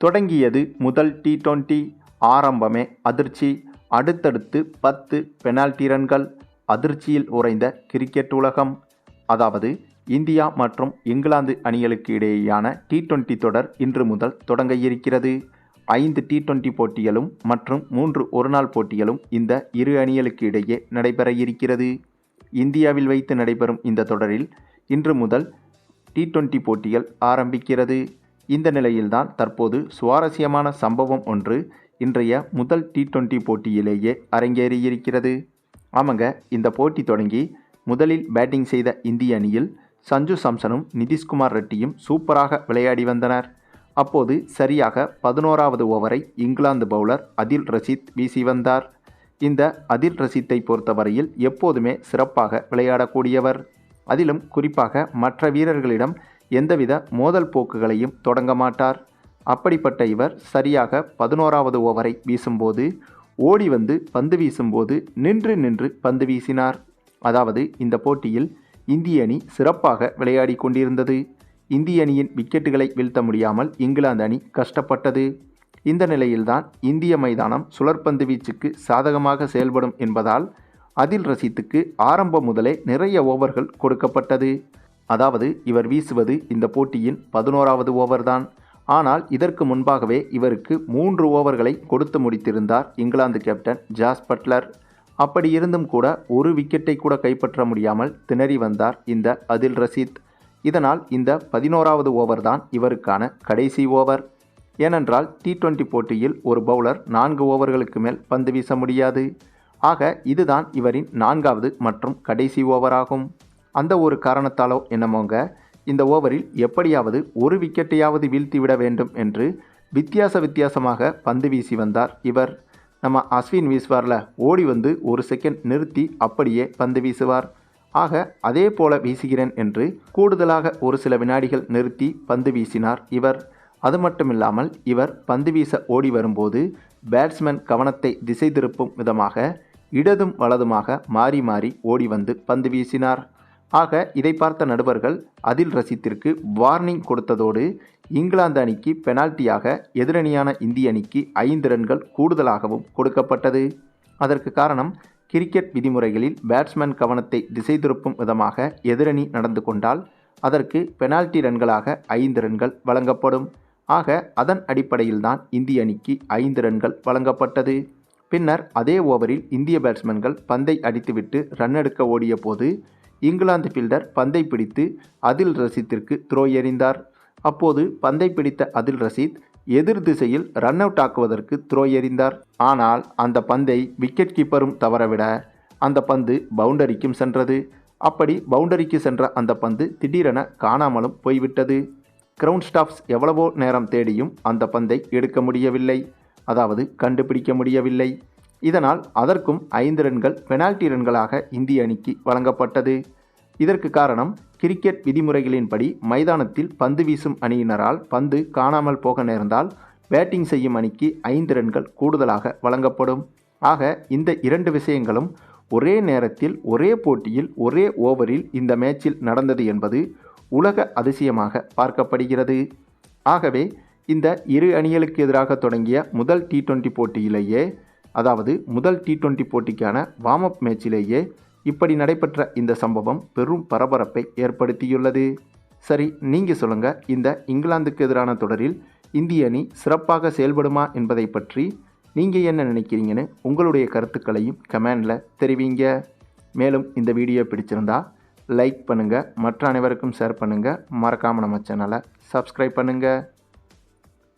தொடங்கியது முதல் T20. ஆரம்பமே அதிர்ச்சி. அடுத்தடுத்து 10 பெனால்டி ரன்கள். அதிர்ச்சியில் உறைந்த கிரிக்கெட் உலகம். அதாவது இந்தியா மற்றும் இங்கிலாந்து அணிகளுக்கு இடையேயான T20 தொடர் இன்று முதல் தொடங்க இருக்கிறது. 5 T20 போட்டிகளும் மற்றும் 3 ஒருநாள் போட்டிகளும் இந்த இரு அணிகளுக்கு இடையே நடைபெற இருக்கிறது. இந்தியாவில் வைத்து நடைபெறும் இந்த தொடரில் இன்று முதல் T20 போட்டிகள் ஆரம்பிக்கிறது. இந்த நிலையில்தான் தற்போது சுவாரஸ்யமான சம்பவம் ஒன்று இன்றைய முதல் T20 போட்டியிலேயே அரங்கேறியிருக்கிறது. ஆமாங்க, இந்த போட்டி தொடங்கி முதலில் பேட்டிங் செய்த இந்திய அணியில் சஞ்சு சாம்சனும் நிதிஷ்குமார் ரெட்டியும் சூப்பராக விளையாடி வந்தனர். அப்போது சரியாக 11வது ஓவரை இங்கிலாந்து பவுலர் அதில் ரஷீத் வீசி வந்தார். இந்த அதில் ரஷீத்தை பொறுத்தவரையில் எப்போதுமே சிறப்பாக விளையாடக்கூடியவர். அதிலும் குறிப்பாக மற்ற வீரர்களிடம் எந்தவித மோதல் போக்குகளையும் தொடங்க மாட்டார். அப்படிப்பட்ட இவர் சரியாக 11வது ஓவரை வீசும்போது ஓடி வந்து பந்து வீசும்போது நின்று பந்து வீசினார். அதாவது இந்த போட்டியில் இந்திய அணி சிறப்பாக விளையாடி கொண்டிருந்தது. இந்திய அணியின் விக்கெட்டுகளை வீழ்த்த முடியாமல் இங்கிலாந்து அணி கஷ்டப்பட்டது. இந்த நிலையில்தான் இந்திய மைதானம் சுழற்பந்து வீச்சுக்கு சாதகமாக செயல்படும் என்பதால் அதில் ரஷீத்துக்கு ஆரம்பம் முதலே நிறைய ஓவர்கள் கொடுக்கப்பட்டது. அதாவது இவர் வீசுவது இந்த போட்டியின் 11வது ஓவர் தான். ஆனால் இதற்கு முன்பாகவே இவருக்கு 3 ஓவர்களை கொடுத்து முடித்திருந்தார் இங்கிலாந்து கேப்டன் ஜாஸ் பட்லர். அப்படி இருந்தும் கூட ஒரு விக்கெட்டை கூட கைப்பற்ற முடியாமல் திணறி வந்தார் இந்த அதில் ரஷீத். இதனால் இந்த 11வது ஓவர் தான் இவருக்கான கடைசி ஓவர். ஏனென்றால் T20 போட்டியில் ஒரு பவுலர் 4 ஓவர்களுக்கு மேல் பந்து வீச முடியாது. ஆக இதுதான் இவரின் 4வது மற்றும் கடைசி ஓவராகும். அந்த ஒரு காரணத்தாலோ என்னமோங்க இந்த ஓவரில் எப்படியாவது ஒரு விக்கெட்டையாவது வீழ்த்திவிட வேண்டும் என்று வித்தியாசமாக பந்து வீசி வந்தார் இவர். நம்ம அஸ்வின் வீசுவார்ல, ஓடி வந்து ஒரு செகண்ட் நிறுத்தி அப்படியே பந்து வீசுவார். ஆக அதே போல வீசுகிறேன் என்று கூடுதலாக ஒரு சில வினாடிகள் நிறுத்தி பந்து வீசினார் இவர். அது மட்டுமில்லாமல் இவர் பந்து வீச ஓடி வரும்போது பேட்ஸ்மேன் கவனத்தை திசை திருப்பும் விதமாக இடதும் வலதுமாக மாறி மாறி ஓடி வந்து பந்து வீசினார். ஆக இதை பார்த்த நடுவர்கள் அதில் ரஷீத்திற்கு வார்னிங் கொடுத்ததோடு இங்கிலாந்து அணிக்கு பெனால்ட்டியாக எதிரணியான இந்திய அணிக்கு 5 ரன்கள் கூடுதலாகவும் கொடுக்கப்பட்டது. அதற்கு காரணம் கிரிக்கெட் விதிமுறைகளில் பேட்ஸ்மேன் கவனத்தை திசை திருப்பும் விதமாக எதிரணி நடந்து கொண்டால் அதற்கு பெனால்ட்டி ரன்களாக 5 ரன்கள் வழங்கப்படும். ஆக அதன் அடிப்படையில்தான் இந்திய அணிக்கு 5 ரன்கள் வழங்கப்பட்டது. பின்னர் அதே ஓவரில் இந்திய பேட்ஸ்மேன்கள் பந்தை அடித்துவிட்டு ரன் எடுக்க ஓடிய போது இங்கிலாந்து ஃபீல்டர் பந்தை பிடித்து அதில் ரஷீத்திற்கு த்ரோ எறிந்தார். அப்போது பந்தை பிடித்த அதில் ரஷீத் எதிர் திசையில் ரன் அவுட் ஆக்குவதற்கு த்ரோ எறிந்தார். ஆனால் அந்த பந்தை விக்கெட் கீப்பரும் தவறவிட அந்த பந்து பவுண்டரிக்கும் சென்றது. அப்படி பவுண்டரிக்கு சென்ற அந்த பந்து திடீரென காணாமலும் போய்விட்டது. கிரவுண்ட் ஸ்டாஃப்ஸ் எவ்வளவோ நேரம் தேடியும் அந்த பந்தை எடுக்க முடியவில்லை, அதாவது கண்டுபிடிக்க முடியவில்லை. இதனால் அதற்கும் 5 ரன்கள் பெனால்டி ரன்களாக இந்திய அணிக்கு வழங்கப்பட்டது. இதற்கு காரணம் கிரிக்கெட் விதிமுறைகளின்படி மைதானத்தில் பந்து வீசும் அணியினரால் பந்து காணாமல் போக நேர்ந்தால் பேட்டிங் செய்யும் அணிக்கு 5 ரன்கள் கூடுதலாக வழங்கப்படும். ஆக இந்த 2 விஷயங்களும் ஒரே நேரத்தில் ஒரே போட்டியில் ஒரே ஓவரில் இந்த மேட்சில் நடந்தது என்பது உலக அதிசயமாக பார்க்கப்படுகிறது. ஆகவே இந்த இரு அணிகளுக்கு எதிராக தொடங்கிய முதல் T20 போட்டியிலேயே, அதாவது முதல் T20 போட்டிக்கான வார்ம் அப் மேட்சிலேயே இப்படி நடைபெற்ற இந்த சம்பவம் பெரும் பரபரப்பை ஏற்படுத்தியுள்ளது. சரி, நீங்கள் சொல்லுங்கள், இந்த இங்கிலாந்துக்கு எதிரான தொடரில் இந்திய அணி சிறப்பாக செயல்படுமா என்பதை பற்றி நீங்கள் என்ன நினைக்கிறீங்கன்னு உங்களுடைய கருத்துக்களையும் கமெண்டில் தெரிவிங்க. மேலும் இந்த வீடியோ பிடிச்சிருந்தா லைக் பண்ணுங்கள், மற்ற அனைவருக்கும் ஷேர் பண்ணுங்கள், மறக்காமல் நம்ம சேனலை சப்ஸ்கிரைப் பண்ணுங்கள்.